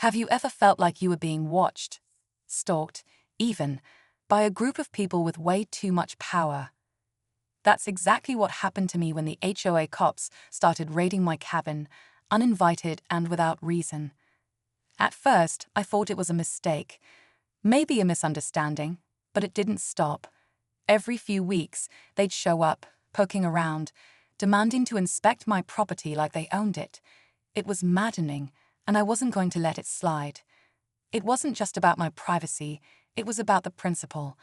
Have you ever felt like you were being watched, stalked, even, by a group of people with way too much power? That's exactly what happened to me when the HOA cops started raiding my cabin, uninvited and without reason. At first, I thought it was a mistake, maybe a misunderstanding, but it didn't stop. Every few weeks, they'd show up, poking around, demanding to inspect my property like they owned it. It was maddening, and I wasn't going to let it slide. It wasn't just about my privacy, it was about the principal,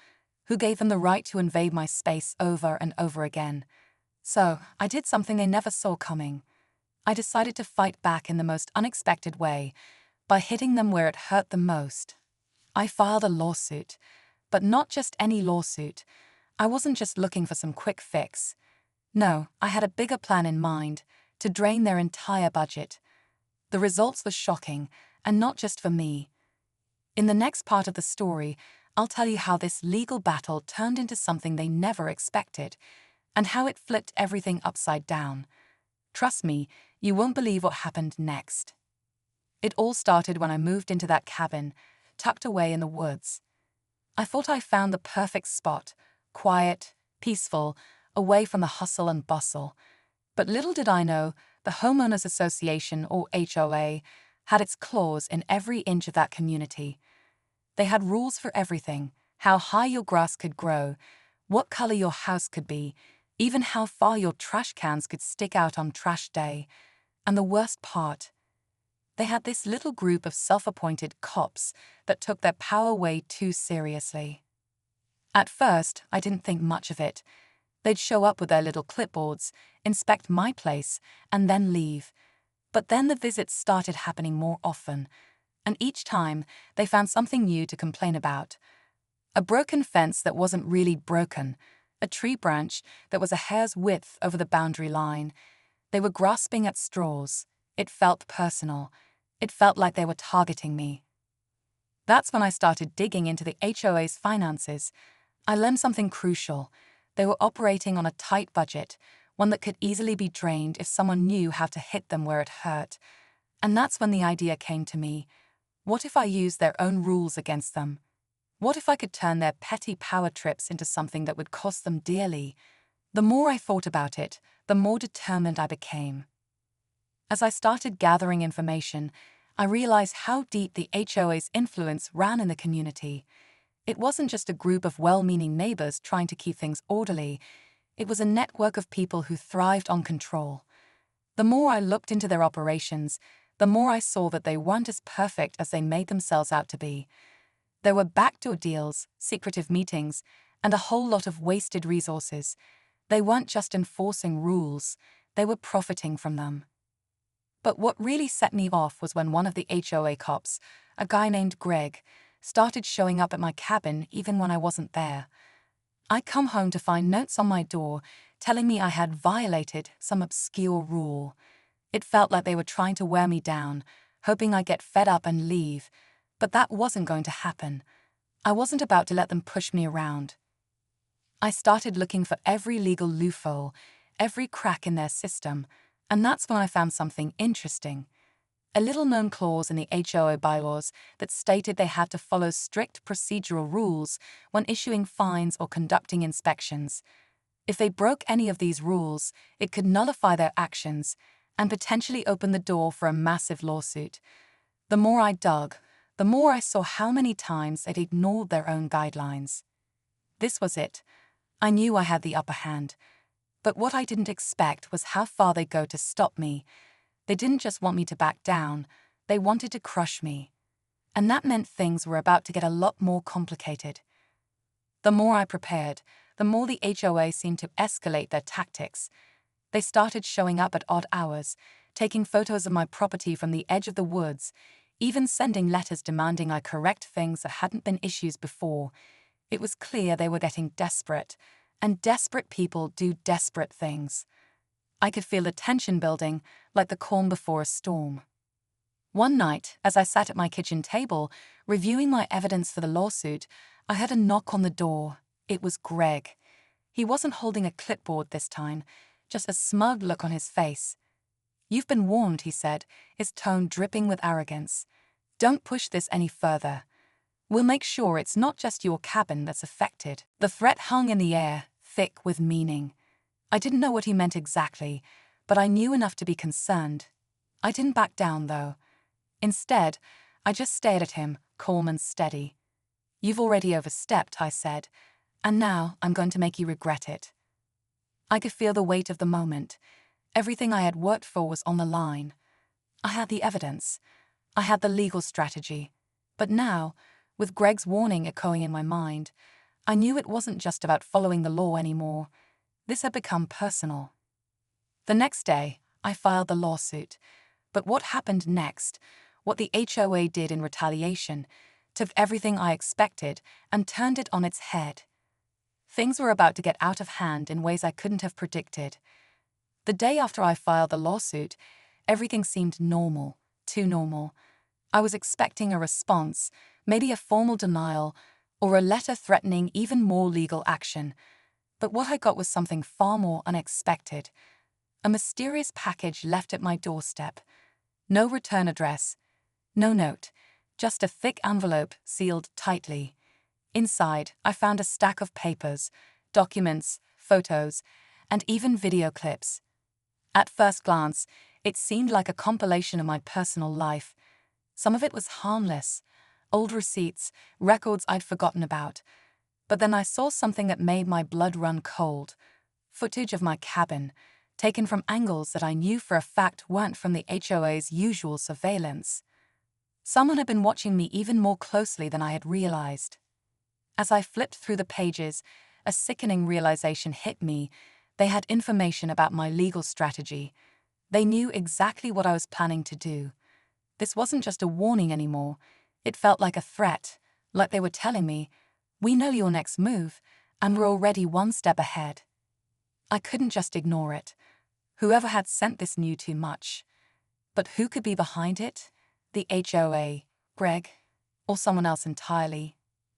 who gave them the right to invade my space over and over again. So, I did something they never saw coming. I decided to fight back in the most unexpected way, by hitting them where it hurt the most. I filed a lawsuit, but not just any lawsuit. I wasn't just looking for some quick fix. No, I had a bigger plan in mind, to drain their entire budget. The results were shocking, and not just for me. In the next part of the story, I'll tell you how this legal battle turned into something they never expected, and how it flipped everything upside down. Trust me, you won't believe what happened next. It all started when I moved into that cabin, tucked away in the woods. I thought I found the perfect spot, quiet, peaceful, away from the hustle and bustle. But little did I know, the Homeowners Association, or HOA, had its claws in every inch of that community. They had rules for everything: how high your grass could grow, what color your house could be, even how far your trash cans could stick out on trash day. And the worst part, they had this little group of self-appointed cops that took their power way too seriously. At first, I didn't think much of it. They'd show up with their little clipboards, inspect my place, and then leave. But then the visits started happening more often, and each time they found something new to complain about. A broken fence that wasn't really broken, a tree branch that was a hair's width over the boundary line. They were grasping at straws. It felt personal. It felt like they were targeting me. That's when I started digging into the HOA's finances. I learned something crucial. They were operating on a tight budget, one that could easily be drained if someone knew how to hit them where it hurt. And that's when the idea came to me. What if I used their own rules against them? What if I could turn their petty power trips into something that would cost them dearly? The more I thought about it, the more determined I became. As I started gathering information, I realized how deep the HOA's influence ran in the community. It wasn't just a group of well-meaning neighbors trying to keep things orderly. It was a network of people who thrived on control. The more I looked into their operations, the more I saw that they weren't as perfect as they made themselves out to be. There were backdoor deals, secretive meetings, and a whole lot of wasted resources. They weren't just enforcing rules, they were profiting from them. But what really set me off was when one of the HOA cops, a guy named Greg, started showing up at my cabin even when I wasn't there. I'd come home to find notes on my door telling me I had violated some obscure rule. It felt like they were trying to wear me down, hoping I'd get fed up and leave. But that wasn't going to happen. I wasn't about to let them push me around. I started looking for every legal loophole, every crack in their system, and that's when I found something interesting. A little-known clause in the HOA bylaws that stated they had to follow strict procedural rules when issuing fines or conducting inspections. If they broke any of these rules, it could nullify their actions and potentially open the door for a massive lawsuit. The more I dug, the more I saw how many times they'd ignored their own guidelines. This was it. I knew I had the upper hand. But what I didn't expect was how far they'd go to stop me. They didn't just want me to back down, they wanted to crush me. And that meant things were about to get a lot more complicated. The more I prepared, the more the HOA seemed to escalate their tactics. They started showing up at odd hours, taking photos of my property from the edge of the woods, even sending letters demanding I correct things that hadn't been issues before. It was clear they were getting desperate, and desperate people do desperate things. I could feel the tension building, like the calm before a storm. One night, as I sat at my kitchen table, reviewing my evidence for the lawsuit, I heard a knock on the door. It was Greg. He wasn't holding a clipboard this time, just a smug look on his face. "You've been warned," he said, his tone dripping with arrogance. Don't push this any further. We'll make sure it's not just your cabin that's affected." The threat hung in the air, thick with meaning. I didn't know what he meant exactly, but I knew enough to be concerned. I didn't back down, though. Instead, I just stared at him, calm and steady. "You've already overstepped," I said, "and now I'm going to make you regret it." I could feel the weight of the moment. Everything I had worked for was on the line. I had the evidence. I had the legal strategy. But now, with Greg's warning echoing in my mind, I knew it wasn't just about following the law anymore. This had become personal. The next day, I filed the lawsuit. But what happened next, what the HOA did in retaliation, took everything I expected and turned it on its head. Things were about to get out of hand in ways I couldn't have predicted. The day after I filed the lawsuit, everything seemed normal, too normal. I was expecting a response, maybe a formal denial, or a letter threatening even more legal action. But what I got was something far more unexpected. A mysterious package left at my doorstep. No return address, no note, just a thick envelope sealed tightly. Inside, I found a stack of papers, documents, photos, and even video clips. At first glance, it seemed like a compilation of my personal life. Some of it was harmless, old receipts, records I'd forgotten about. But then I saw something that made my blood run cold. Footage of my cabin, taken from angles that I knew for a fact weren't from the HOA's usual surveillance. Someone had been watching me even more closely than I had realized. As I flipped through the pages, a sickening realization hit me. They had information about my legal strategy. They knew exactly what I was planning to do. This wasn't just a warning anymore. It felt like a threat, like they were telling me, "We know your next move, and we're already one step ahead." I couldn't just ignore it. Whoever had sent this knew too much. But who could be behind it? The HOA, Greg, or someone else entirely?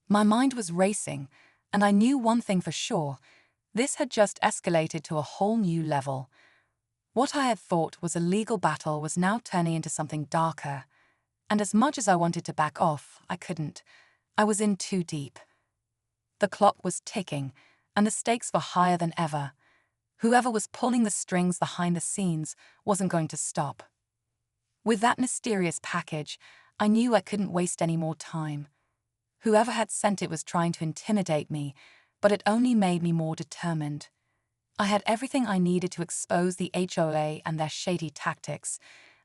My mind was racing, and I knew one thing for sure. This had just escalated to a whole new level. What I had thought was a legal battle was now turning into something darker. And as much as I wanted to back off, I couldn't. I was in too deep. The clock was ticking, and the stakes were higher than ever. Whoever was pulling the strings behind the scenes wasn't going to stop. With that mysterious package, I knew I couldn't waste any more time. Whoever had sent it was trying to intimidate me, but it only made me more determined. I had everything I needed to expose the HOA and their shady tactics,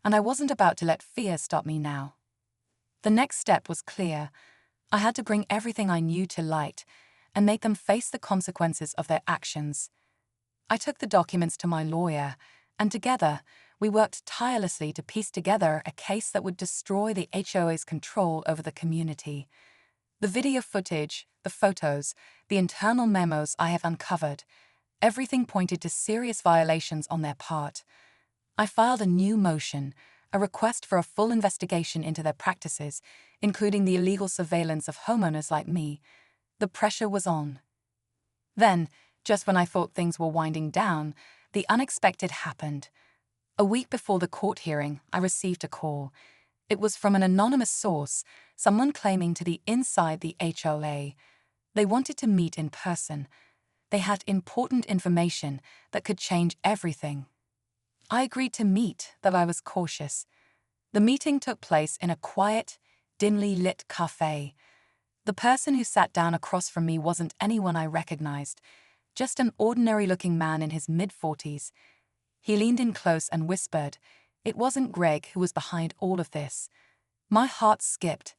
and I wasn't about to let fear stop me now. The next step was clear. I had to bring everything I knew to light and make them face the consequences of their actions. I took the documents to my lawyer, and together, we worked tirelessly to piece together a case that would destroy the HOA's control over the community. The video footage, the photos, the internal memos I have uncovered, everything pointed to serious violations on their part. I filed a new motion, a request for a full investigation into their practices, including the illegal surveillance of homeowners like me. The pressure was on. Then, just when I thought things were winding down, the unexpected happened. A week before the court hearing, I received a call. It was from an anonymous source, someone claiming to be inside the HOA. They wanted to meet in person. They had important information that could change everything. I agreed to meet, though I was cautious. The meeting took place in a quiet, dimly lit cafe. The person who sat down across from me wasn't anyone I recognized, just an ordinary-looking man in his mid-40s. He leaned in close and whispered, "It wasn't Greg who was behind all of this." My heart skipped.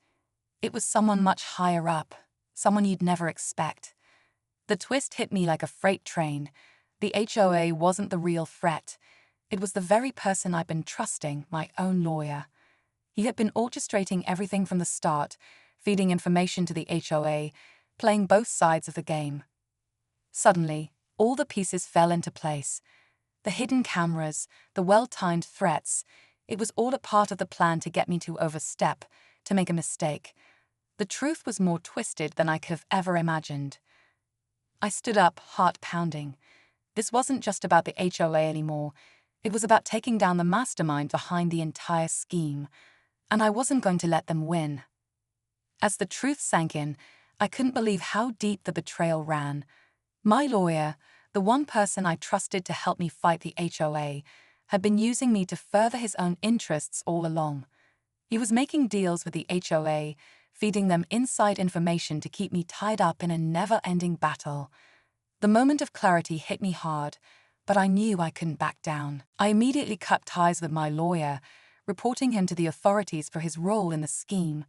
It was someone much higher up, someone you'd never expect. The twist hit me like a freight train. The HOA wasn't the real threat. It was the very person I'd been trusting, my own lawyer. He had been orchestrating everything from the start, feeding information to the HOA, playing both sides of the game. Suddenly, all the pieces fell into place. The hidden cameras, the well-timed threats, it was all a part of the plan to get me to overstep, to make a mistake. The truth was more twisted than I could have ever imagined. I stood up, heart pounding. This wasn't just about the HOA anymore. It was about taking down the mastermind behind the entire scheme. and I wasn't going to let them win. As the truth sank in, I couldn't believe how deep the betrayal ran. My lawyer, the one person I trusted to help me fight the HOA, had been using me to further his own interests all along. He was making deals with the HOA, feeding them inside information to keep me tied up in a never-ending battle. The moment of clarity hit me hard, but I knew I couldn't back down. I immediately cut ties with my lawyer, reporting him to the authorities for his role in the scheme.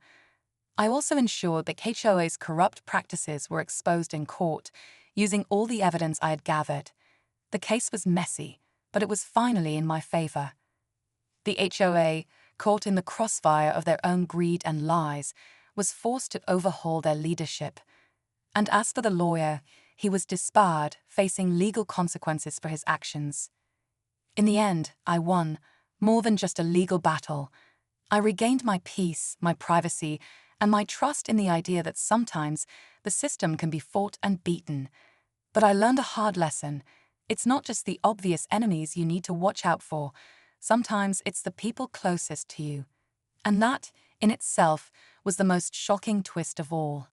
I also ensured that HOA's corrupt practices were exposed in court, using all the evidence I had gathered. The case was messy, but it was finally in my favor. The HOA, caught in the crossfire of their own greed and lies, was forced to overhaul their leadership. And as for the lawyer, he was disbarred, facing legal consequences for his actions. In the end, I won, more than just a legal battle. I regained my peace, my privacy, and my trust in the idea that sometimes the system can be fought and beaten. But I learned a hard lesson. It's not just the obvious enemies you need to watch out for. Sometimes it's the people closest to you. And that, in itself, was the most shocking twist of all.